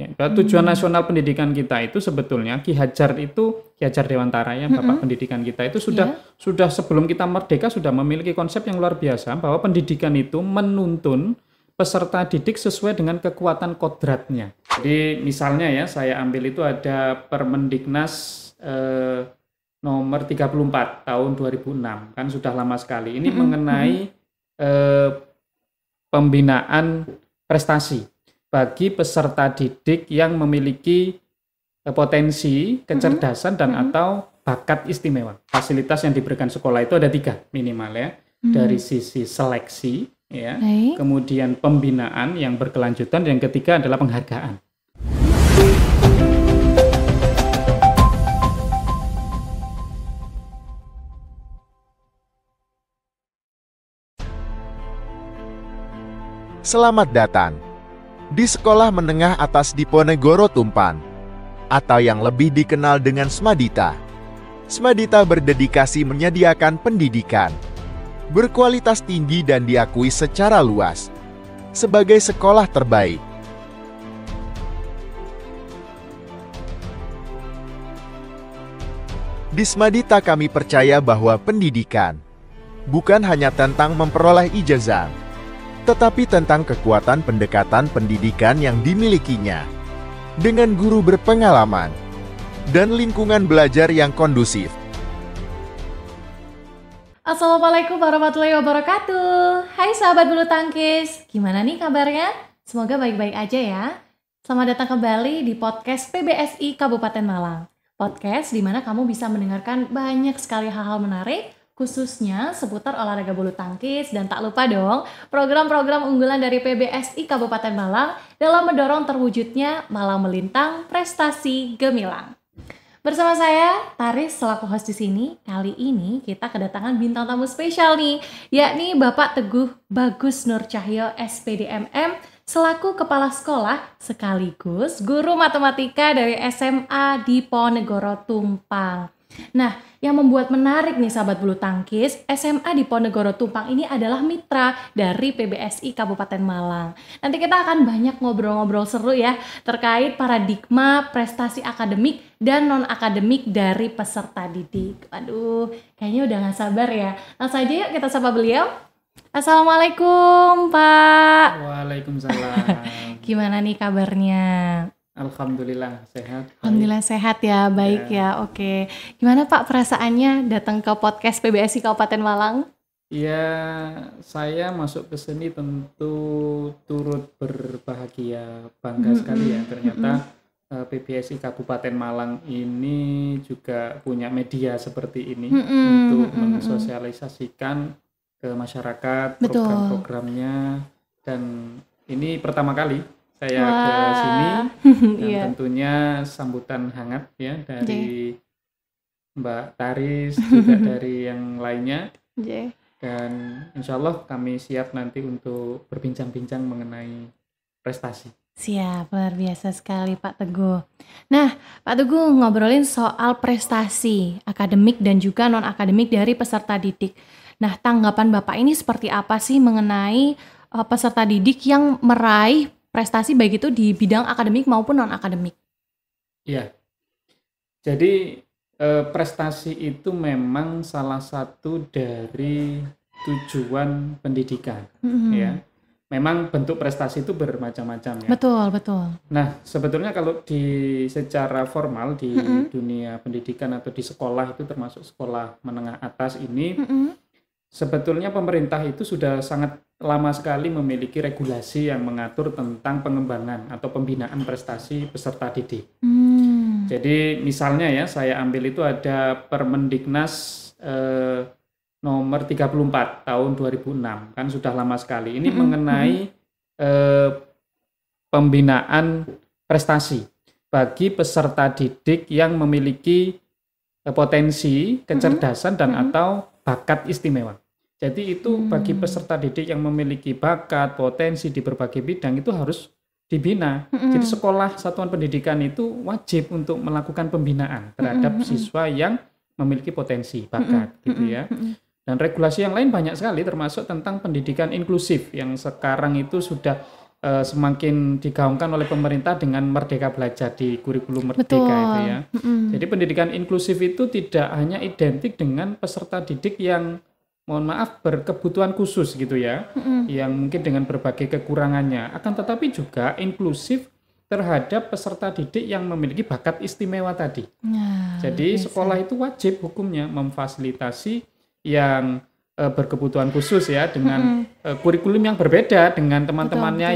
Ya, tujuan nasional pendidikan kita itu sebetulnya Ki Hajar Dewantara ya, Bapak pendidikan kita itu sudah sebelum kita merdeka sudah memiliki konsep yang luar biasa bahwa pendidikan itu menuntun peserta didik sesuai dengan kekuatan kodratnya. Jadi misalnya ya, saya ambil itu ada Permendiknas nomor 34 tahun 2006, kan sudah lama sekali. Ini mengenai pembinaan prestasi bagi peserta didik yang memiliki potensi, kecerdasan dan atau bakat istimewa. Fasilitas yang diberikan sekolah itu ada 3 minimal ya. Dari sisi seleksi ya, kemudian pembinaan yang berkelanjutan, dan yang ketiga adalah penghargaan. Selamat datang di Sekolah Menengah Atas Diponegoro Tumpang, atau yang lebih dikenal dengan Smadita. Smadita berdedikasi menyediakan pendidikan berkualitas tinggi dan diakui secara luas sebagai sekolah terbaik. Di Smadita kami percaya bahwa pendidikan bukan hanya tentang memperoleh ijazah, tetapi tentang kekuatan pendekatan pendidikan yang dimilikinya dengan guru berpengalaman dan lingkungan belajar yang kondusif. Assalamualaikum warahmatullahi wabarakatuh. Hai sahabat bulu tangkis, gimana nih kabarnya? Semoga baik-baik aja ya. Selamat datang kembali di podcast PBSI Kabupaten Malang. Podcast di mana kamu bisa mendengarkan banyak sekali hal-hal menarik, khususnya seputar olahraga bulu tangkis, dan tak lupa dong program-program unggulan dari PBSI Kabupaten Malang dalam mendorong terwujudnya Malang Melintang Prestasi Gemilang. Bersama saya, Taris, selaku host di sini. Kali ini kita kedatangan bintang tamu spesial nih, yakni Bapak Teguh Bagus Nur Cahyo, SPDMM, selaku Kepala Sekolah sekaligus Guru Matematika dari SMA Diponegoro Tumpang. Nah, yang membuat menarik nih sahabat bulu tangkis, SMA Diponegoro Tumpang ini adalah mitra dari PBSI Kabupaten Malang. Nanti kita akan banyak ngobrol-ngobrol seru ya terkait paradigma prestasi akademik dan non-akademik dari peserta didik. Aduh, kayaknya udah gak sabar ya. Langsung aja yuk kita sapa beliau. Assalamualaikum Pak. Waalaikumsalam. Gimana nih kabarnya? Alhamdulillah sehat. Alhamdulillah sehat ya, baik ya. Oke. Gimana Pak perasaannya datang ke podcast PBSI Kabupaten Malang? Ya, saya masuk ke sini tentu turut berbahagia, bangga sekali ya. Ternyata PBSI Kabupaten Malang ini juga punya media seperti ini untuk mensosialisasikan ke masyarakat program-programnya, dan ini pertama kali saya ke sini, dan tentunya sambutan hangat ya dari Mbak Taris, juga dari yang lainnya, dan insya Allah kami siap nanti untuk berbincang-bincang mengenai prestasi. Siap, luar biasa sekali Pak Teguh. Nah, Pak Teguh ngobrolin soal prestasi akademik dan juga non-akademik dari peserta didik. Nah, tanggapan Bapak ini seperti apa sih mengenai peserta didik yang meraih prestasi baik itu di bidang akademik maupun non-akademik? Iya, jadi prestasi itu memang salah satu dari tujuan pendidikan, ya. Memang bentuk prestasi itu bermacam-macam ya. Betul. Nah, sebetulnya kalau secara formal di dunia pendidikan atau di sekolah itu termasuk sekolah menengah atas ini, sebetulnya pemerintah itu sudah sangat lama sekali memiliki regulasi yang mengatur tentang pengembangan atau pembinaan prestasi peserta didik. Jadi misalnya ya, saya ambil itu ada Permendiknas nomor 34 tahun 2006, kan sudah lama sekali. Ini mengenai pembinaan prestasi bagi peserta didik yang memiliki potensi, kecerdasan dan atau bakat istimewa. Jadi itu bagi peserta didik yang memiliki bakat, potensi di berbagai bidang itu harus dibina. Jadi sekolah satuan pendidikan itu wajib untuk melakukan pembinaan terhadap siswa yang memiliki potensi, bakat gitu ya. Dan regulasi yang lain banyak sekali, termasuk tentang pendidikan inklusif yang sekarang itu sudah semakin digaungkan oleh pemerintah dengan Merdeka Belajar di kurikulum Merdeka Betul. itu ya. Jadi pendidikan inklusif itu tidak hanya identik dengan peserta didik yang mohon maaf berkebutuhan khusus gitu ya, yang mungkin dengan berbagai kekurangannya, akan tetapi juga inklusif terhadap peserta didik yang memiliki bakat istimewa tadi. Nah, Jadi bisa. sekolah itu wajib hukumnya memfasilitasi yang berkebutuhan khusus ya dengan kurikulum yang berbeda dengan teman-temannya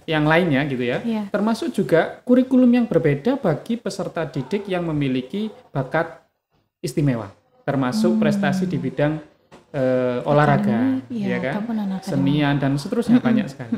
yang lainnya gitu ya. Iya. Termasuk juga kurikulum yang berbeda bagi peserta didik yang memiliki bakat istimewa, termasuk prestasi di bidang olahraga, Iya, ya kan, ataupun non-akademik. senian dan seterusnya banyak sekali.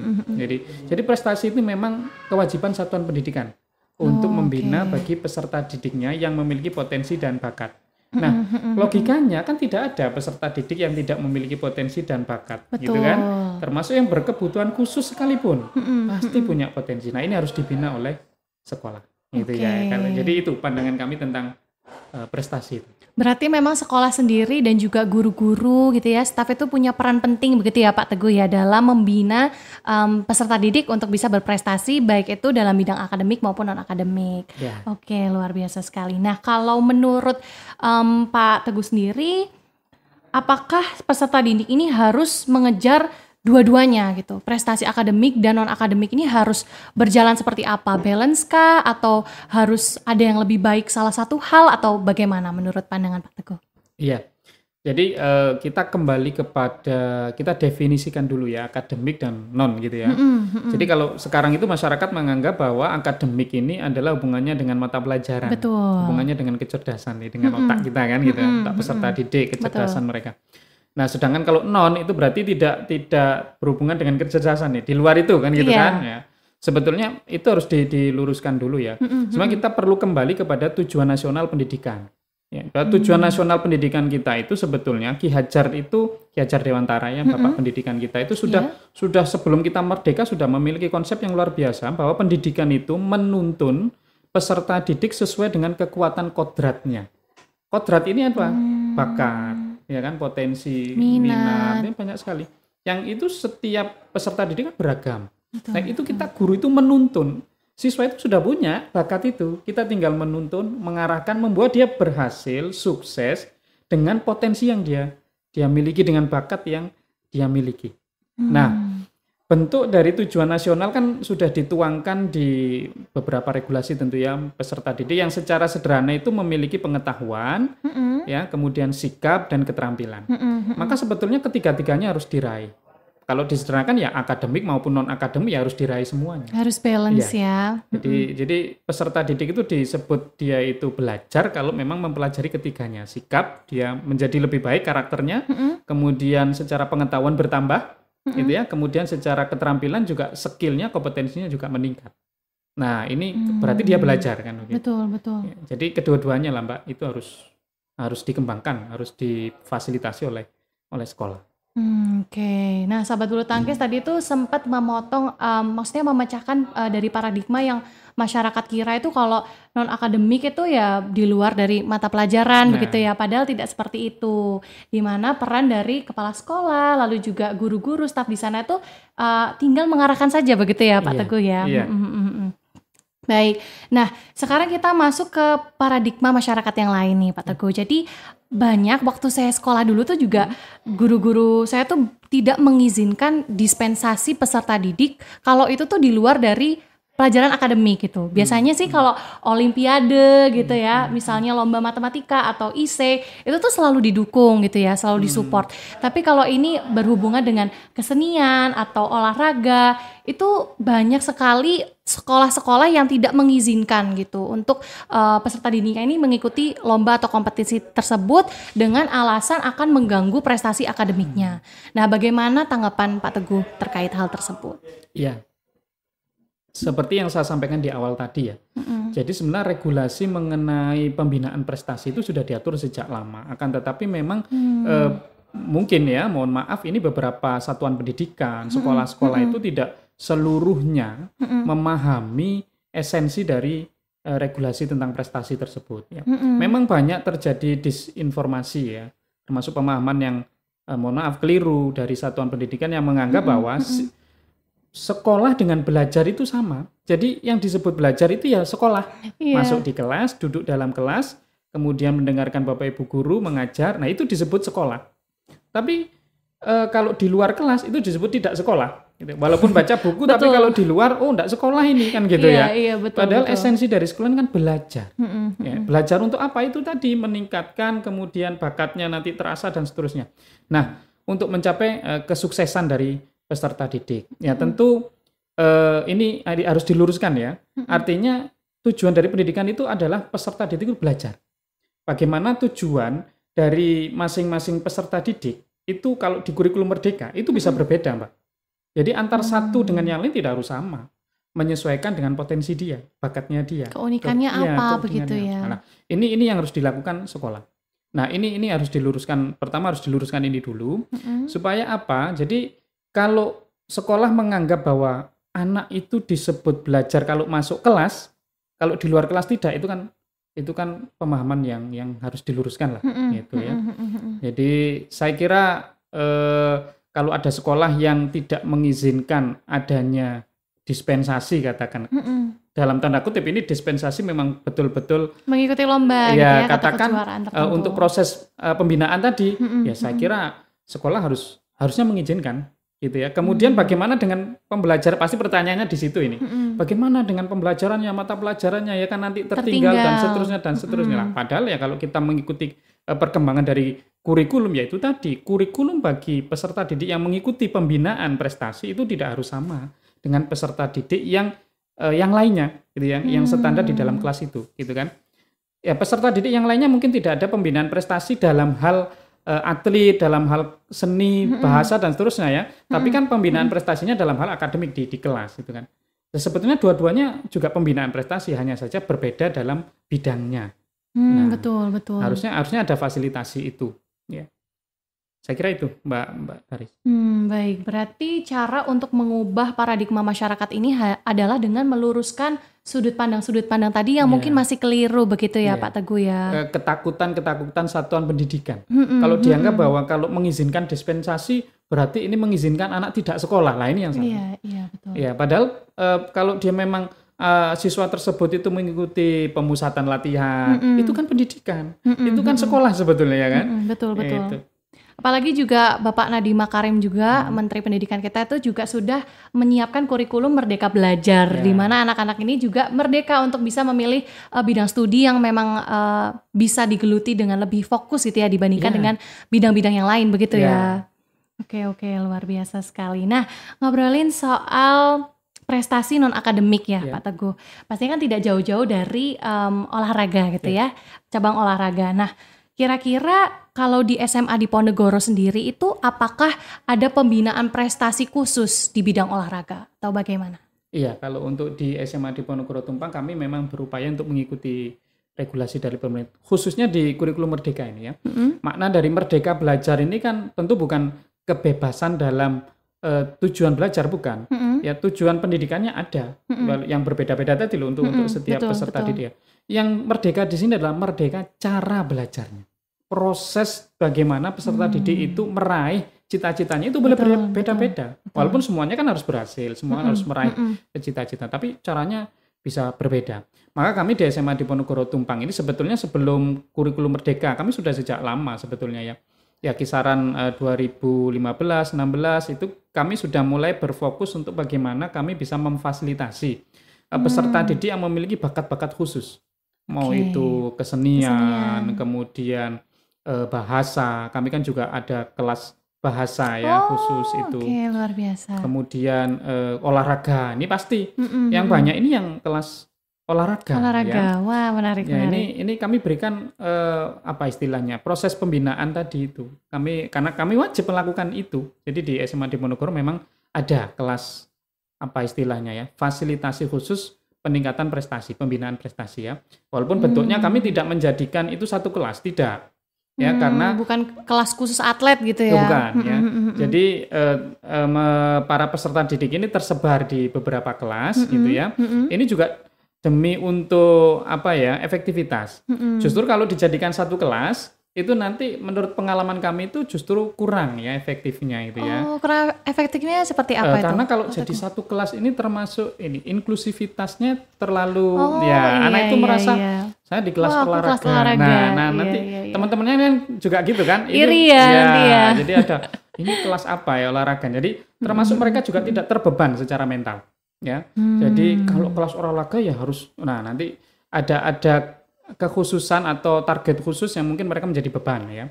Jadi prestasi itu memang kewajiban satuan pendidikan untuk membina bagi peserta didiknya yang memiliki potensi dan bakat. Nah, logikanya kan tidak ada peserta didik yang tidak memiliki potensi dan bakat, gitu kan? Termasuk yang berkebutuhan khusus sekalipun pasti punya potensi. Nah, ini harus dibina oleh sekolah, gitu ya. Jadi itu pandangan kami tentang prestasi itu. Berarti memang sekolah sendiri dan juga guru-guru gitu ya, staf itu punya peran penting begitu ya Pak Teguh ya dalam membina peserta didik untuk bisa berprestasi baik itu dalam bidang akademik maupun non-akademik. Ya. Oke, luar biasa sekali. Nah, kalau menurut Pak Teguh sendiri, apakah peserta didik ini harus mengejar dua-duanya gitu? Prestasi akademik dan non-akademik ini harus berjalan seperti apa? Balance kah? Atau harus ada yang lebih baik salah satu hal? Atau bagaimana menurut pandangan Pak Teguh? Iya, jadi kita kembali kepada, kita definisikan dulu ya akademik dan non gitu ya. Jadi kalau sekarang itu masyarakat menganggap bahwa akademik ini adalah hubungannya dengan mata pelajaran, Betul. hubungannya dengan kecerdasan nih, dengan otak kita kan gitu, otak peserta didik, kecerdasan mereka. Nah, sedangkan kalau non itu berarti tidak berhubungan dengan kecerdasan nih, di luar itu kan gitu kan ya. Sebetulnya itu harus diluruskan dulu ya. Sebenarnya kita perlu kembali kepada tujuan nasional pendidikan. Ya, tujuan nasional pendidikan kita itu sebetulnya Ki Hajar Dewantara ya, Bapak Pendidikan kita itu sudah sebelum kita merdeka sudah memiliki konsep yang luar biasa bahwa pendidikan itu menuntun peserta didik sesuai dengan kekuatan kodratnya. Kodrat ini apa? Bakat, ya kan, potensi, minat, ini banyak sekali. Yang itu setiap peserta didik kan beragam. Nah, itu kita guru itu menuntun. Siswa itu sudah punya bakat itu. Kita tinggal menuntun, mengarahkan, membuat dia berhasil, sukses dengan potensi yang dia miliki, dengan bakat yang dia miliki. Nah, bentuk dari tujuan nasional kan sudah dituangkan di beberapa regulasi tentu ya, peserta didik yang secara sederhana itu memiliki pengetahuan, ya, kemudian sikap dan keterampilan. Maka sebetulnya ketiga-tiganya harus diraih. Kalau disederhanakan ya akademik maupun non akademik ya harus diraih semuanya. Harus balance ya. Jadi peserta didik itu disebut dia itu belajar kalau memang mempelajari ketiganya. Sikap, dia menjadi lebih baik karakternya, kemudian secara pengetahuan bertambah, gitu ya. Kemudian secara keterampilan juga skillnya, kompetensinya juga meningkat. Nah, ini berarti dia belajar kan. Betul. Ya, jadi kedua-duanya lah Mbak, itu harus dikembangkan, harus difasilitasi oleh sekolah. Oke. Nah, sahabat bulu tangkis tadi itu sempat memotong, maksudnya memecahkan dari paradigma yang masyarakat kira itu kalau non akademik itu ya di luar dari mata pelajaran begitu ya. Padahal tidak seperti itu. Di mana peran dari kepala sekolah, lalu juga guru-guru, staf di sana itu tinggal mengarahkan saja begitu ya Pak Teguh ya. Iya. Baik. Nah, sekarang kita masuk ke paradigma masyarakat yang lain nih Pak Teguh. Jadi banyak waktu saya sekolah dulu tuh juga guru-guru saya tuh tidak mengizinkan dispensasi peserta didik kalau itu tuh di luar dari pelajaran akademik gitu. Biasanya sih kalau olimpiade gitu ya, misalnya lomba matematika atau IC, itu tuh selalu didukung gitu ya, selalu disupport. Tapi kalau ini berhubungan dengan kesenian atau olahraga, itu banyak sekali sekolah-sekolah yang tidak mengizinkan gitu untuk peserta didiknya ini mengikuti lomba atau kompetisi tersebut dengan alasan akan mengganggu prestasi akademiknya. Nah, bagaimana tanggapan Pak Teguh terkait hal tersebut? Iya. Seperti yang saya sampaikan di awal tadi ya. Jadi sebenarnya regulasi mengenai pembinaan prestasi itu sudah diatur sejak lama. Akan tetapi memang mungkin ya, mohon maaf, ini beberapa satuan pendidikan, sekolah-sekolah itu tidak seluruhnya memahami esensi dari regulasi tentang prestasi tersebut. Ya. Memang banyak terjadi disinformasi ya, termasuk pemahaman yang mohon maaf keliru dari satuan pendidikan yang menganggap bahwa sekolah dengan belajar itu sama. Jadi yang disebut belajar itu ya sekolah. Iya. Masuk di kelas, duduk dalam kelas, kemudian mendengarkan Bapak Ibu guru mengajar. Nah, itu disebut sekolah. Tapi kalau di luar kelas itu disebut tidak sekolah. Gitu. Walaupun baca buku, tapi Betul. kalau di luar, oh enggak sekolah ini kan gitu Iya, ya. iya, betul, Padahal betul. esensi dari sekolah ini kan belajar. Mm-mm, Ya, belajar untuk apa? Itu tadi meningkatkan, kemudian bakatnya nanti terasa dan seterusnya. Nah, untuk mencapai kesuksesan dari peserta didik, ya tentu ini harus diluruskan ya. Artinya tujuan dari pendidikan itu adalah peserta didik itu belajar. Bagaimana tujuan dari masing-masing peserta didik itu kalau di kurikulum Merdeka itu bisa berbeda, Mbak. Jadi antar satu dengan yang lain tidak harus sama. Menyesuaikan dengan potensi dia, bakatnya dia. Keunikannya Iya, apa keunikannya begitu ya? apa. Nah, ini yang harus dilakukan sekolah. Nah, ini harus diluruskan. Pertama harus diluruskan ini dulu supaya apa? Jadi kalau sekolah menganggap bahwa anak itu disebut belajar kalau masuk kelas, kalau di luar kelas tidak, itu kan pemahaman yang harus diluruskan lah, gitu ya. Jadi saya kira kalau ada sekolah yang tidak mengizinkan adanya dispensasi katakan, dalam tanda kutip ini dispensasi memang betul-betul Mengikuti lomba gitu ya ya, atau katakan kejuaraan tertentu. untuk proses pembinaan tadi, ya saya kira sekolah harusnya mengizinkan. Gitu ya. Kemudian bagaimana dengan pembelajaran? Pasti pertanyaannya di situ ini. Bagaimana dengan pembelajarannya, mata pelajarannya ya kan nanti tertinggal dan seterusnya lah. Padahal ya kalau kita mengikuti perkembangan dari kurikulum ya itu tadi, kurikulum bagi peserta didik yang mengikuti pembinaan prestasi itu tidak harus sama dengan peserta didik yang lainnya gitu yang standar di dalam kelas itu, gitu kan. Ya peserta didik yang lainnya mungkin tidak ada pembinaan prestasi dalam hal atlet, dalam hal seni, bahasa dan seterusnya ya. Tapi kan pembinaan prestasinya dalam hal akademik di kelas gitu kan. Dan sebetulnya dua-duanya juga pembinaan prestasi, hanya saja berbeda dalam bidangnya. Nah, betul. Harusnya ada fasilitasi itu, ya. Saya kira itu, Mbak Taris. Baik, berarti cara untuk mengubah paradigma masyarakat ini adalah dengan meluruskan sudut pandang tadi yang mungkin masih keliru begitu ya, Pak Teguh ya. Ketakutan satuan pendidikan. Kalau dianggap bahwa kalau mengizinkan dispensasi berarti ini mengizinkan anak tidak sekolah. Lah ini yang salah. Iya, betul. Ya, padahal kalau dia memang siswa tersebut itu mengikuti pemusatan latihan, itu kan pendidikan. Itu kan sekolah sebetulnya ya kan? Betul. Itu. Apalagi juga Bapak Nadiem Makarim juga, Menteri Pendidikan kita itu juga sudah menyiapkan kurikulum Merdeka Belajar, di mana anak-anak ini juga merdeka untuk bisa memilih bidang studi yang memang bisa digeluti dengan lebih fokus gitu ya dibandingkan dengan bidang-bidang yang lain begitu ya. Oke, luar biasa sekali. Nah, ngobrolin soal prestasi non-akademik ya Pak Teguh, pastinya kan tidak jauh-jauh dari olahraga gitu ya, cabang olahraga. Nah, kira-kira kalau di SMA Diponegoro sendiri itu apakah ada pembinaan prestasi khusus di bidang olahraga atau bagaimana? Iya, kalau untuk di SMA Diponegoro Tumpang kami memang berupaya untuk mengikuti regulasi dari pemerintah, khususnya di kurikulum Merdeka ini ya. Makna dari Merdeka Belajar ini kan tentu bukan kebebasan dalam tujuan belajar, bukan. Ya tujuan pendidikannya ada yang berbeda-beda tadi loh untuk setiap peserta didik. Yang merdeka di sini adalah merdeka cara belajarnya. Proses bagaimana peserta didik itu meraih cita-citanya itu boleh berbeda-beda. Walaupun semuanya kan harus berhasil, semua harus meraih cita-cita, tapi caranya bisa berbeda. Maka kami di SMA Diponegoro Tumpang ini sebetulnya sebelum kurikulum Merdeka, kami sudah sejak lama sebetulnya ya. Ya kisaran 2015-16 itu kami sudah mulai berfokus untuk bagaimana kami bisa memfasilitasi peserta didik yang memiliki bakat-bakat khusus. Mau itu kesenian, kemudian bahasa. Kami kan juga ada kelas bahasa ya khusus itu. Luar biasa. Kemudian olahraga. Ini pasti yang banyak ini yang kelas olahraga. Ya. Wah, menarik. Ya, ini kami berikan apa istilahnya? Proses pembinaan tadi itu. Karena kami wajib melakukan itu. Jadi di SMA Diponegoro memang ada kelas apa istilahnya ya? Fasilitasi khusus peningkatan prestasi, pembinaan prestasi ya. Walaupun bentuknya kami tidak menjadikan itu satu kelas, tidak. Ya, karena bukan kelas khusus atlet gitu ya. Bukan ya. Jadi para peserta didik ini tersebar di beberapa kelas gitu ya. Ini juga demi untuk apa ya, efektivitas. Justru kalau dijadikan satu kelas, itu nanti menurut pengalaman kami itu justru kurang ya efektifnya itu ya. Oh, kurang efektifnya seperti apa itu? Karena kalau jadi satu kelas ini termasuk ini inklusivitasnya terlalu anak itu merasa saya di kelas olahraga. Nah, nanti teman-temannya kan juga gitu kan. Iri ya. Jadi ada ini kelas apa ya olahraga. Jadi termasuk mereka juga tidak terbeban secara mental ya. Jadi kalau kelas olahraga ya harus nanti ada kekhususan atau target khusus yang mungkin mereka menjadi beban ya.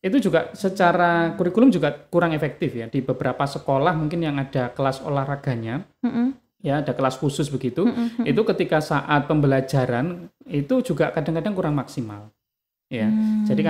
Itu juga secara kurikulum juga kurang efektif ya. Di beberapa sekolah mungkin yang ada kelas olahraganya, ya ada kelas khusus begitu, itu ketika saat pembelajaran itu juga kadang-kadang kurang maksimal. Ya. Jadi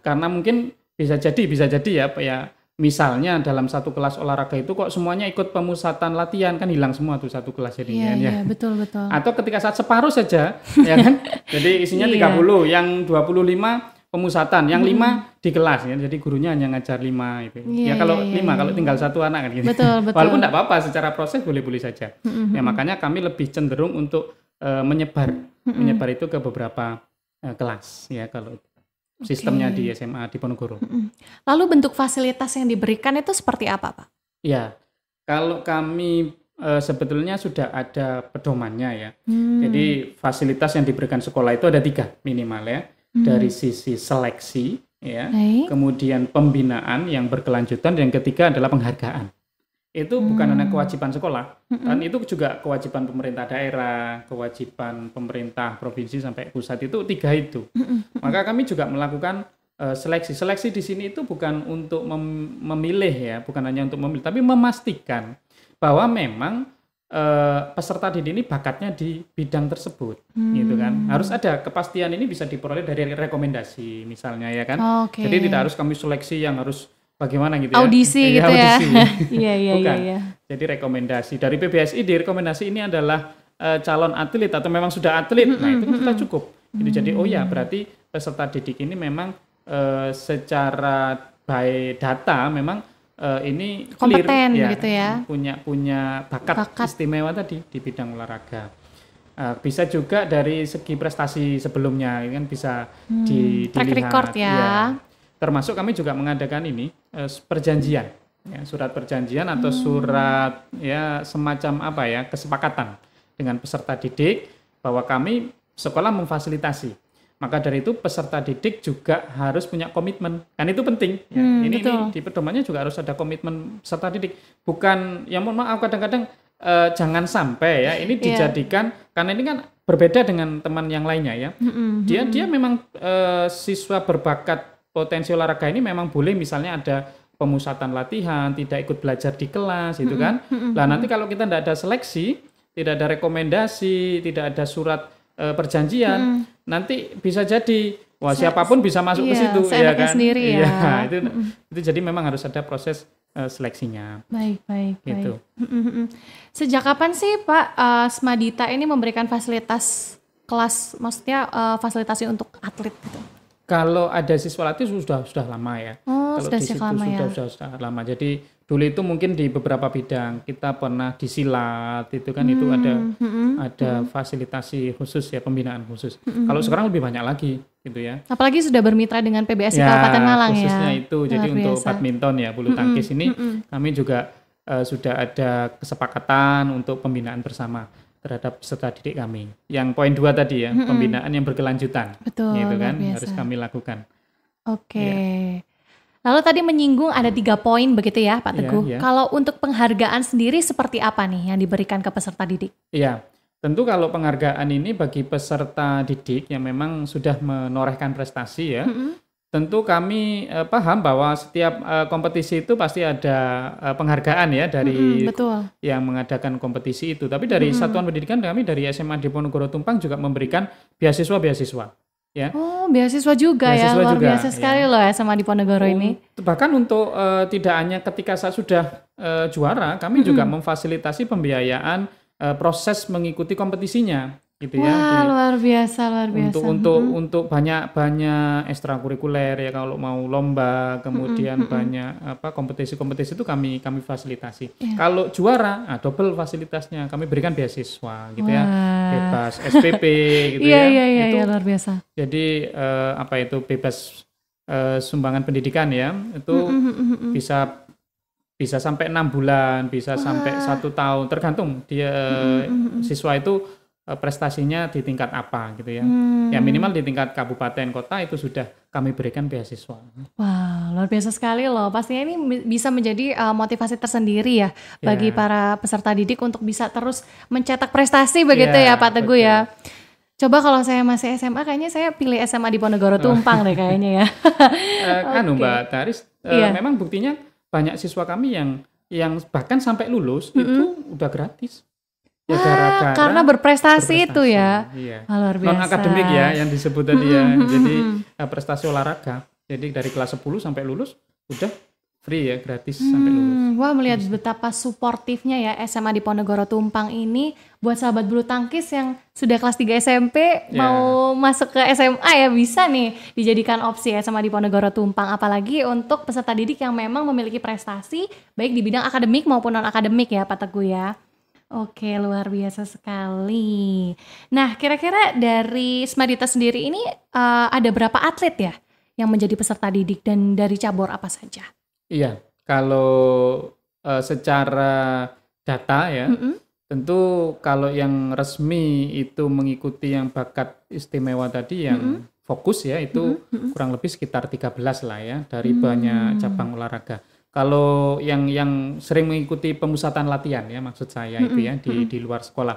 karena mungkin bisa jadi ya misalnya dalam satu kelas olahraga itu kok semuanya ikut pemusatan latihan, kan hilang semua tuh satu kelas jadinya. Iya, betul. Atau ketika saat separuh saja, ya kan? Jadi isinya 30, yang 25 pemusatan, yang 5 di kelas ya. Jadi gurunya hanya ngajar 5 itu. Kalau tinggal satu anak kan gitu. Betul. Walaupun enggak apa-apa secara proses boleh-boleh saja. Ya makanya kami lebih cenderung untuk menyebar itu ke beberapa kelas ya kalau sistemnya di SMA di Ponorogo. Lalu bentuk fasilitas yang diberikan itu seperti apa, Pak? Ya, kalau kami sebetulnya sudah ada pedomannya ya. Jadi fasilitas yang diberikan sekolah itu ada 3 minimal ya. Dari sisi seleksi ya, kemudian pembinaan yang berkelanjutan, dan yang ketiga adalah penghargaan. Itu bukan hanya kewajiban sekolah, dan itu juga kewajiban pemerintah daerah, kewajiban pemerintah provinsi sampai pusat, itu 3 itu. Maka kami juga melakukan seleksi. Seleksi di sini itu bukan untuk memilih ya, bukan hanya untuk memilih, tapi memastikan bahwa memang peserta didik ini bakatnya di bidang tersebut, gitu kan. Harus ada kepastian, ini bisa diperoleh dari rekomendasi misalnya ya kan. Jadi tidak harus kami seleksi yang harus bagaimana gitu ya. Audisi gitu ya. Bukan. Jadi rekomendasi dari PBSI, di rekomendasi ini adalah calon atlet atau memang sudah atlet. Nah, itu sudah cukup. Jadi berarti peserta didik ini memang secara by data memang ini kompeten clear, gitu ya. Punya bakat istimewa tadi di bidang olahraga. Bisa juga dari segi prestasi sebelumnya kan bisa dilihat. Track record ya. Termasuk kami juga mengadakan ini perjanjian, ya, surat perjanjian atau surat ya semacam kesepakatan dengan peserta didik bahwa kami sekolah memfasilitasi. Maka dari itu peserta didik juga harus punya komitmen, kan itu penting. Ya. Ini di pedomannya juga harus ada komitmen peserta didik. Bukan, ya mohon maaf kadang-kadang jangan sampai ya ini dijadikan, karena ini kan berbeda dengan teman yang lainnya ya. Dia memang siswa berbakat potensi olahraga ini memang boleh misalnya ada pemusatan latihan, tidak ikut belajar di kelas itu kan. Nah nanti kalau kita tidak ada seleksi, tidak ada rekomendasi, tidak ada surat perjanjian, nanti bisa jadi siapapun bisa masuk ke situ ya kan. Sendiri ya. Itu jadi memang harus ada proses seleksinya. Baik. Gitu. Sejak kapan sih Pak Smadita ini memberikan fasilitas kelas, maksudnya fasilitasi untuk atlet gitu? Kalau ada siswa latih sudah lama ya. Kalau sudah di situ lama ya. sudah lama. Jadi dulu itu mungkin di beberapa bidang kita pernah disilat itu kan itu ada fasilitasi khusus ya, pembinaan khusus. Kalau sekarang lebih banyak lagi gitu ya. Apalagi sudah bermitra dengan PBSI Kabupaten Malang ya. Khususnya itu. Jadi untuk badminton ya, bulu tangkis ini kami juga sudah ada kesepakatan untuk pembinaan bersama terhadap peserta didik kami. Yang poin 2 tadi ya, pembinaan yang berkelanjutan. Betul, gitu kan harus kami lakukan. Oke. Ya. Lalu tadi menyinggung ada 3 poin begitu ya Pak Teguh. Kalau untuk penghargaan sendiri seperti apa nih yang diberikan ke peserta didik? Iya, tentu kalau penghargaan ini bagi peserta didik yang memang sudah menorehkan prestasi ya, tentu kami paham bahwa setiap kompetisi itu pasti ada penghargaan ya dari yang mengadakan kompetisi itu. Tapi dari Satuan Pendidikan kami dari SMA Diponegoro Tumpang juga memberikan beasiswa. Ya. Oh, beasiswa juga ya, luar biasa sekali loh ya sama Diponegoro ini. Bahkan untuk tidak hanya ketika saya sudah juara, kami juga memfasilitasi pembiayaan proses mengikuti kompetisinya. gitu ya. Wah, luar biasa, luar biasa. Untuk banyak ekstrakurikuler ya, kalau mau lomba, kemudian banyak kompetisi-kompetisi itu kami fasilitasi. Kalau juara, double fasilitasnya, kami berikan beasiswa gitu ya, bebas SPP gitu ya. Iya, luar biasa. Jadi bebas sumbangan pendidikan ya, itu bisa sampai 6 bulan, bisa sampai 1 tahun, tergantung dia siswa itu prestasinya di tingkat apa gitu ya. Ya minimal di tingkat kabupaten kota itu sudah kami berikan beasiswa. Wah, luar biasa sekali loh. Pastinya ini bisa menjadi motivasi tersendiri ya bagi para peserta didik untuk bisa terus mencetak prestasi begitu ya Pak Teguh ya. Coba kalau saya masih SMA, kayaknya saya pilih SMA di Ponegoro Tumpang deh kayaknya ya. Mbak Taris, memang buktinya banyak siswa kami yang bahkan sampai lulus itu udah gratis. Ya karena berprestasi itu ya. Iya. Luar biasa. Non akademik ya yang disebut tadi ya. Jadi prestasi olahraga. Jadi dari kelas 10 sampai lulus udah free ya, gratis sampai lulus. Wah, melihat betapa suportifnya ya SMA di Ponegoro Tumpang ini buat sahabat bulu tangkis yang sudah kelas 3 SMP mau masuk ke SMA ya, bisa nih dijadikan opsi SMA di Ponegoro Tumpang, apalagi untuk peserta didik yang memang memiliki prestasi baik di bidang akademik maupun non akademik ya Pak Teguh ya. Oke, luar biasa sekali. Nah, kira-kira dari Smadita sendiri ini ada berapa atlet ya yang menjadi peserta didik dan dari cabur apa saja? Iya, kalau secara data ya, tentu kalau yang resmi itu mengikuti yang bakat istimewa tadi yang fokus ya, itu kurang lebih sekitar 13 lah ya dari banyak cabang olahraga. Kalau yang sering mengikuti pemusatan latihan ya, maksud saya itu ya di luar sekolah.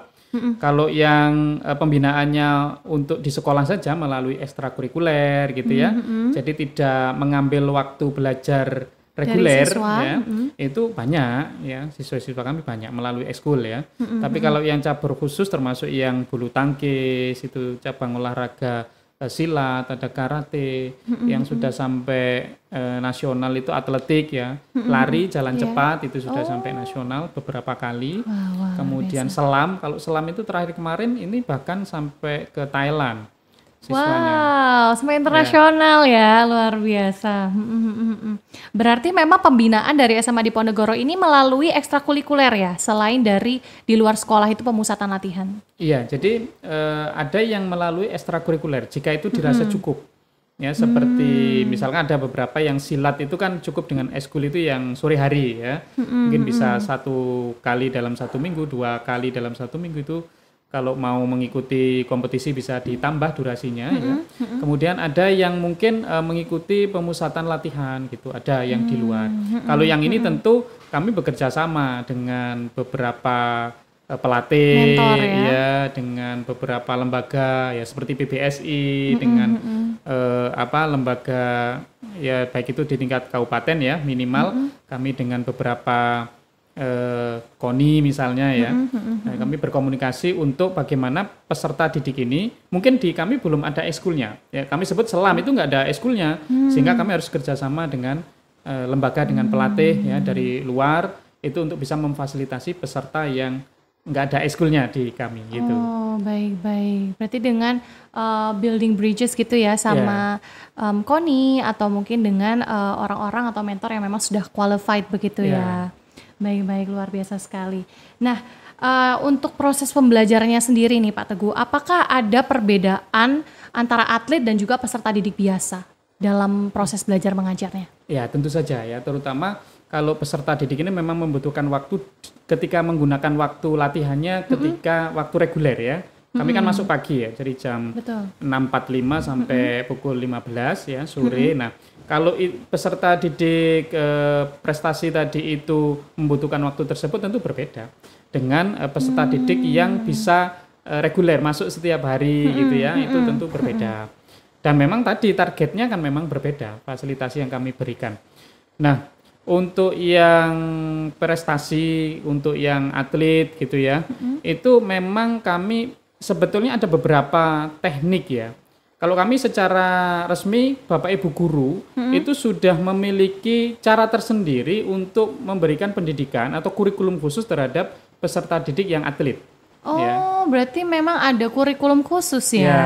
Kalau yang pembinaannya untuk di sekolah saja melalui ekstrakurikuler gitu ya, jadi tidak mengambil waktu belajar reguler ya, itu banyak ya, siswa-siswa kami banyak melalui ekskul ya. Tapi kalau yang cabur khusus termasuk yang bulu tangkis, itu cabang olahraga silat, ada karate, yang sudah sampai nasional itu atletik ya, lari jalan cepat itu sudah sampai nasional beberapa kali. Kemudian selam, kalau selam itu terakhir kemarin ini bahkan sampai ke Thailand siswanya. Wow, sampai internasional ya, luar biasa. Berarti memang pembinaan dari SMA di Ponegoro ini melalui ekstrakurikuler ya, selain dari di luar sekolah itu pemusatan latihan. Iya, jadi ada yang melalui ekstrakurikuler jika itu dirasa cukup. Ya, seperti misalkan ada beberapa yang silat itu kan cukup dengan ekskul itu yang sore hari ya. Mungkin bisa 1 kali dalam 1 minggu, 2 kali dalam 1 minggu itu. Kalau mau mengikuti kompetisi bisa ditambah durasinya ya. Kemudian ada yang mungkin mengikuti pemusatan latihan gitu, ada yang di luar. Kalau yang ini tentu kami bekerja sama dengan beberapa pelatih mentor, ya, dengan beberapa lembaga ya seperti PBSI, dengan lembaga ya baik itu di tingkat kabupaten ya minimal, kami dengan beberapa KONI misalnya ya. Nah, kami berkomunikasi untuk bagaimana peserta didik ini, mungkin di kami belum ada ekskulnya ya, kami sebut selam itu nggak ada ekskulnya, sehingga kami harus kerjasama dengan lembaga, dengan pelatih ya dari luar itu untuk bisa memfasilitasi peserta yang nggak ada ekskulnya di kami gitu. Oh, baik. Berarti dengan building bridges gitu ya sama KONI atau mungkin dengan orang-orang atau mentor yang memang sudah qualified begitu ya. Baik, luar biasa sekali. Nah, untuk proses pembelajarannya sendiri nih Pak Teguh, apakah ada perbedaan antara atlet dan juga peserta didik biasa dalam proses belajar mengajarnya? Ya, tentu saja ya, terutama kalau peserta didik ini memang membutuhkan waktu ketika menggunakan waktu latihannya ketika waktu reguler ya. Kami kan masuk pagi ya, dari jam 6.45 sampai pukul 15 ya sore. Nah, kalau peserta didik prestasi tadi itu membutuhkan waktu tersebut tentu berbeda dengan peserta didik yang bisa reguler masuk setiap hari gitu ya, itu tentu berbeda. Dan memang tadi targetnya kan memang berbeda fasilitasi yang kami berikan. Nah, untuk yang prestasi, untuk yang atlet gitu ya, itu memang kami sebetulnya ada beberapa teknik ya. Kalau kami secara resmi, Bapak Ibu Guru itu sudah memiliki cara tersendiri untuk memberikan pendidikan atau kurikulum khusus terhadap peserta didik yang atlet. Oh, berarti memang ada kurikulum khusus ya? Ya.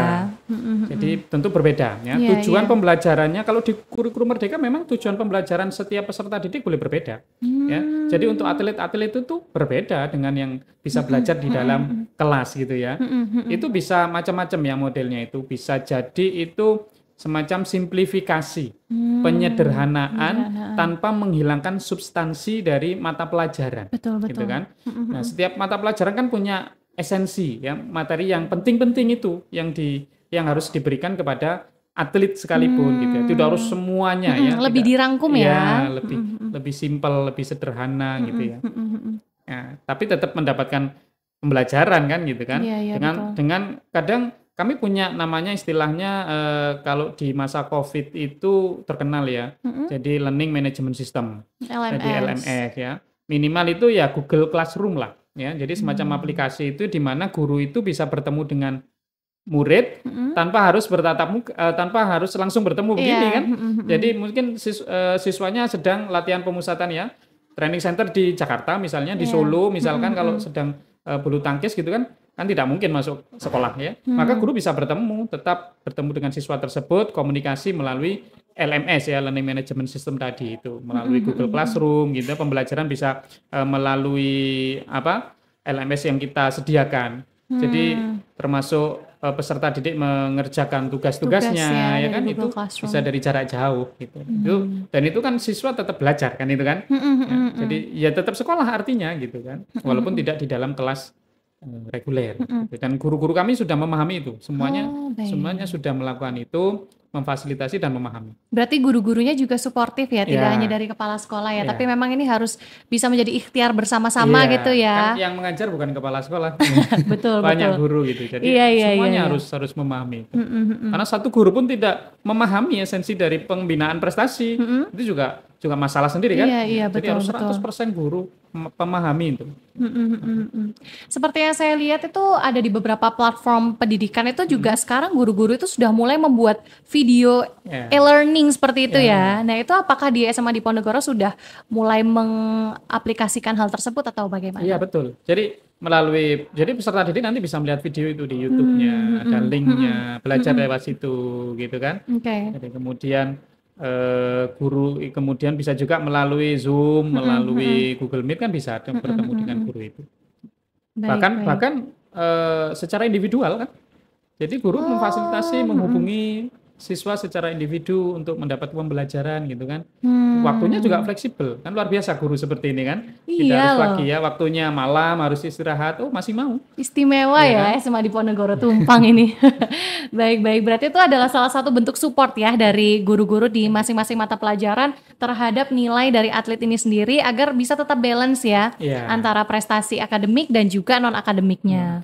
Jadi tentu berbeda ya. Iya, Tujuan iya. pembelajarannya kalau di kurikulum Merdeka memang tujuan pembelajaran setiap peserta didik boleh berbeda. Ya. Jadi untuk atlet-atlet itu tuh berbeda dengan yang bisa belajar di dalam kelas gitu ya. Itu bisa macam-macam ya modelnya itu. Bisa jadi itu semacam simplifikasi, penyederhanaan tanpa menghilangkan substansi dari mata pelajaran. Betul, Gitu betul. kan. Nah, setiap mata pelajaran kan punya esensi ya, materi yang penting-penting itu yang harus diberikan kepada atlet sekalipun gitu ya. Tidak harus semuanya ya. Lebih tidak- dirangkum ya. lebih simpel, lebih sederhana gitu ya. Ya, tapi tetap mendapatkan pembelajaran kan gitu kan. Iya, iya, betul. Dengan kadang kami punya namanya istilahnya kalau di masa Covid itu terkenal ya. Jadi Learning Management System. Jadi LMS ya. Minimal itu ya Google Classroom lah ya. Jadi semacam aplikasi itu di mana guru itu bisa bertemu dengan murid tanpa harus bertatap muka, tanpa harus langsung bertemu begini Iya. kan. Jadi mungkin siswanya sedang latihan pemusatan ya. Training center di Jakarta misalnya, di Solo misalkan kalau sedang bulu tangkis gitu kan tidak mungkin masuk sekolah ya. Maka guru bisa tetap bertemu dengan siswa tersebut, komunikasi melalui LMS ya, Learning Management System tadi itu, melalui Google Classroom gitu. Pembelajaran bisa melalui LMS yang kita sediakan. Jadi termasuk peserta didik mengerjakan tugas-tugasnya Tugas ya dari kan itu Google Classroom. bisa dari jarak jauh gitu. Dan itu kan siswa tetap belajar kan itu kan. Ya, jadi ya tetap sekolah artinya gitu kan. Walaupun tidak di dalam kelas reguler. Gitu. Dan guru-guru kami sudah memahami itu. Semuanya sudah melakukan itu, memfasilitasi dan memahami. Berarti guru-gurunya juga suportif ya, tidak Ya. hanya dari kepala sekolah ya, Ya. tapi memang ini harus bisa menjadi ikhtiar bersama-sama Iya, gitu ya. Kan yang mengajar bukan kepala sekolah. Betul, Banyak betul. guru gitu. Jadi Iya, semuanya iya. harus memahami itu. Karena satu guru pun tidak memahami esensi dari pembinaan prestasi, itu juga masalah sendiri kan. Iya, Jadi betul, harus 100% guru memahami itu. Seperti yang saya lihat itu ada di beberapa platform pendidikan itu juga sekarang guru-guru itu sudah mulai membuat video Ya. e-learning seperti itu ya. Nah, itu apakah di SMA Diponegoro sudah mulai mengaplikasikan hal tersebut atau bagaimana? Iya betul. Jadi jadi peserta didik nanti bisa melihat video itu di YouTube-nya, ada linknya, belajar lewat situ gitu kan. Oke. Jadi kemudian guru kemudian bisa juga melalui Zoom, melalui Google Meet kan bisa bertemu dengan guru itu. Baik. Bahkan secara individual kan. Jadi guru memfasilitasi menghubungi siswa secara individu untuk mendapat pembelajaran gitu kan. Waktunya juga fleksibel. Kan luar biasa guru seperti ini kan. Tidak Iya harus loh. pagi ya, waktunya malam harus istirahat. Oh, masih mau. Istimewa ya SMA Diponegoro Tumpang ini. Baik. Berarti itu adalah salah satu bentuk support ya dari guru-guru di masing-masing mata pelajaran terhadap nilai dari atlet ini sendiri agar bisa tetap balance ya Iya. antara prestasi akademik dan juga non-akademiknya.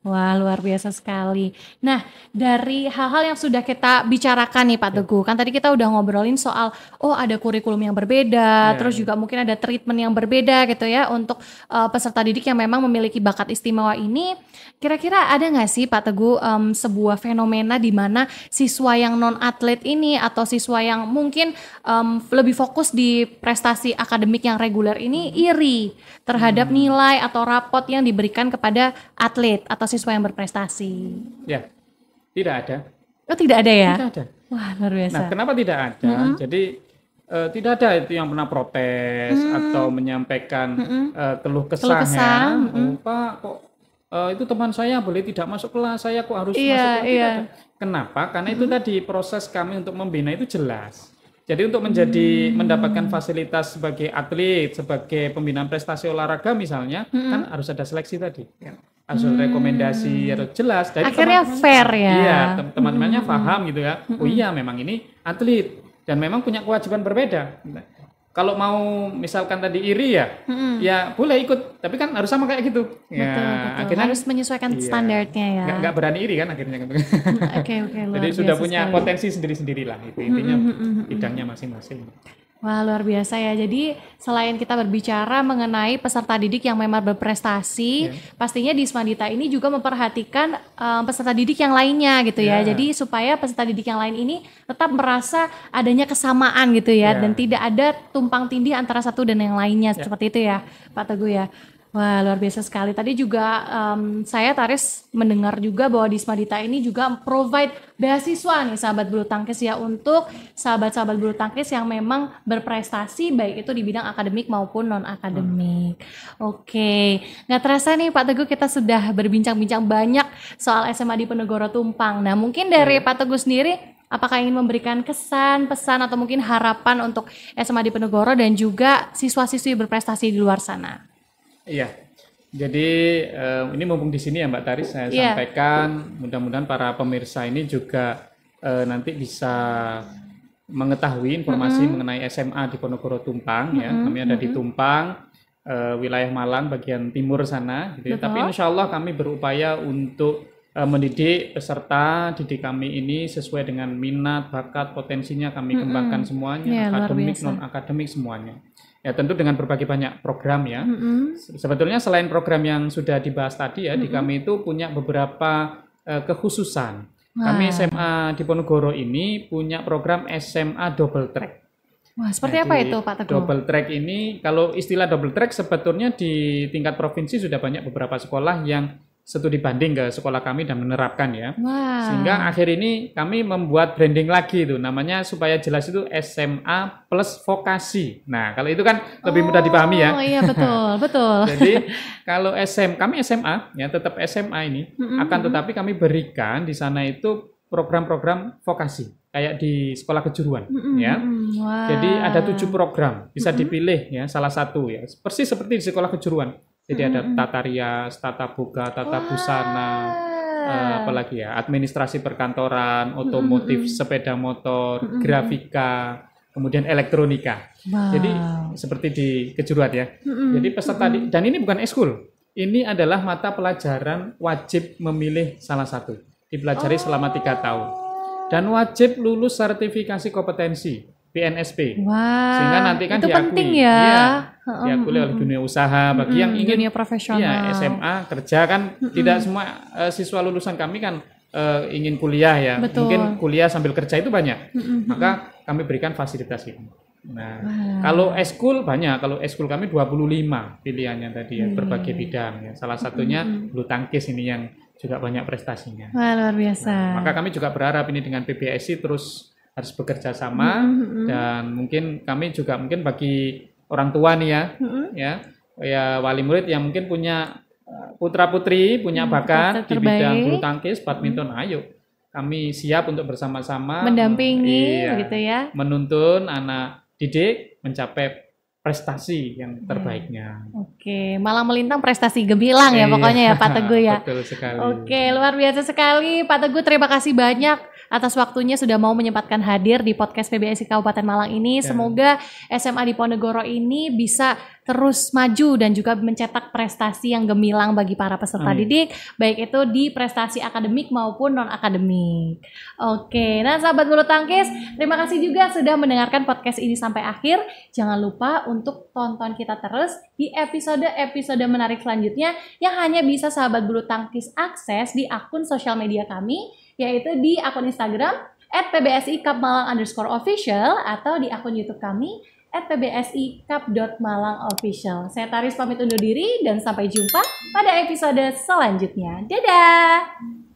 Wah, luar biasa sekali. Nah, dari hal-hal yang sudah kita bicarakan nih Pak Teguh, kan tadi kita udah ngobrolin soal ada kurikulum yang berbeda, terus juga mungkin ada treatment yang berbeda gitu ya untuk peserta didik yang memang memiliki bakat istimewa ini. Kira-kira ada nggak sih Pak Teguh sebuah fenomena di mana siswa yang non-atlet ini atau siswa yang mungkin lebih fokus di prestasi akademik yang reguler ini iri terhadap nilai atau rapot yang diberikan kepada atlet atau siswa yang berprestasi? Ya. Tidak ada. Oh, tidak ada ya? Tidak ada. Wah, luar biasa. Nah, kenapa tidak ada? Jadi tidak ada itu yang pernah protes atau menyampaikan keluh Keluh kesahnya. kesah, Pak, kok itu teman saya boleh tidak masuk kelas, saya kok harus Iya, masuk kelas? iya. Tidak ada. Kenapa? Karena itu tadi proses kami untuk membina itu jelas. Jadi untuk mendapatkan fasilitas sebagai atlet, sebagai pembinaan prestasi olahraga misalnya, kan harus ada seleksi tadi. Harus ada rekomendasi, harus jelas. Jadi Akhirnya teman-teman- fair ya. Iya, teman-temannya paham gitu ya. Oh iya, memang ini atlet dan memang punya kewajiban berbeda. Kalau mau misalkan tadi iri ya boleh ikut, tapi kan harus sama kayak gitu. Ya, Betul. akhirnya Harus menyesuaikan iya. standarnya ya. nggak berani iri kan akhirnya. Oke, luar Jadi sudah biasa punya sekali. potensi sendiri-sendiri lah. Itu intinya bidangnya masing-masing. Wah, luar biasa ya. Jadi selain kita berbicara mengenai peserta didik yang memang berprestasi, pastinya di Ismadita ini juga memperhatikan peserta didik yang lainnya gitu ya. Jadi supaya peserta didik yang lain ini tetap merasa adanya kesamaan gitu ya, dan tidak ada tumpang tindih antara satu dan yang lainnya seperti itu ya, Pak Teguh ya. Wah, luar biasa sekali. Tadi juga saya Taris mendengar juga bahwa di Smadita ini juga provide beasiswa nih sahabat bulu tangkis ya untuk sahabat-sahabat bulu tangkis yang memang berprestasi baik itu di bidang akademik maupun non-akademik. Oke, nggak terasa nih Pak Teguh kita sudah berbincang-bincang banyak soal SMA Diponegoro Tumpang. Nah, mungkin dari Pak Teguh sendiri apakah ingin memberikan kesan, pesan atau mungkin harapan untuk SMA Diponegoro dan juga siswa-siswi berprestasi di luar sana? Iya, jadi ini mumpung di sini ya Mbak Taris, saya sampaikan mudah-mudahan para pemirsa ini juga nanti bisa mengetahui informasi mengenai SMA Diponegoro Tumpang ya. Kami ada di Tumpang, wilayah Malang bagian timur sana. Gitu. Tapi insya Allah kami berupaya untuk mendidik peserta didik kami ini sesuai dengan minat, bakat, potensinya kami kembangkan semuanya, akademik, non-akademik semuanya. Ya tentu dengan berbagai banyak program ya. Sebetulnya selain program yang sudah dibahas tadi ya, di kami itu punya beberapa kekhususan. Kami SMA Diponegoro ini punya program SMA Double Track. Wah, seperti apa itu Pak Teguh? Double Track ini, kalau istilah Double Track sebetulnya di tingkat provinsi sudah banyak beberapa sekolah yang studi banding ke sekolah kami dan menerapkan ya. Sehingga akhir ini kami membuat branding lagi itu namanya supaya jelas itu SMA plus vokasi. Nah, kalau itu kan lebih mudah dipahami ya. Oh iya betul. Jadi kalau kami SMA ya tetap SMA ini akan tetapi kami berikan di sana itu program-program vokasi kayak di sekolah kejuruan ya. Jadi ada 7 program bisa dipilih ya salah satu ya. Persis seperti di sekolah kejuruan. Jadi ada tata rias, tata boga, tata busana, apalagi ya, administrasi perkantoran, otomotif, sepeda motor, grafika, kemudian elektronika. Jadi seperti di kejuruan ya. Jadi peserta dan ini bukan ekskul. Ini adalah mata pelajaran wajib memilih salah satu. Dipelajari selama 3 tahun. Dan wajib lulus sertifikasi kompetensi PNSP. Sehingga nanti kan itu diakui. penting ya. Diakui oleh dunia usaha bagi yang ingin dunia profesional. Ya, SMA kerja kan tidak semua siswa lulusan kami kan ingin kuliah ya. Mungkin kuliah sambil kerja itu banyak. Maka kami berikan fasilitas ini. Nah, kalau eskul banyak. Kalau eskul kami 25 pilihannya tadi ya, berbagai bidang ya. Salah satunya bulu tangkis ini yang juga banyak prestasinya. Wah, luar biasa. Nah, maka kami juga berharap ini dengan PBSI terus harus bekerja sama dan mungkin kami juga mungkin bagi orang tua nih ya wali murid yang mungkin punya putra putri punya bakat di bidang bulu tangkis, badminton, ayo kami siap untuk bersama-sama mendampingi gitu ya, menuntun anak didik mencapai prestasi yang terbaiknya. Oke, malang melintang prestasi gemilang ya pokoknya ya Pak Teguh ya. Betul sekali. Oke, luar biasa sekali Pak Teguh, terima kasih banyak atas waktunya sudah mau menyempatkan hadir di podcast PBSI Kabupaten Malang ini. Semoga SMA Diponegoro ini bisa terus maju dan juga mencetak prestasi yang gemilang bagi para peserta didik, baik itu di prestasi akademik maupun non-akademik. Oke, nah sahabat bulu tangkis, terima kasih juga sudah mendengarkan podcast ini sampai akhir. Jangan lupa untuk tonton kita terus di episode-episode menarik selanjutnya yang hanya bisa sahabat bulu tangkis akses di akun sosial media kami, yaitu di akun Instagram @pbsikapmalang_official atau di akun YouTube kami @pbsikap.malangofficial. Saya Taris pamit undur diri dan sampai jumpa pada episode selanjutnya. Dadah!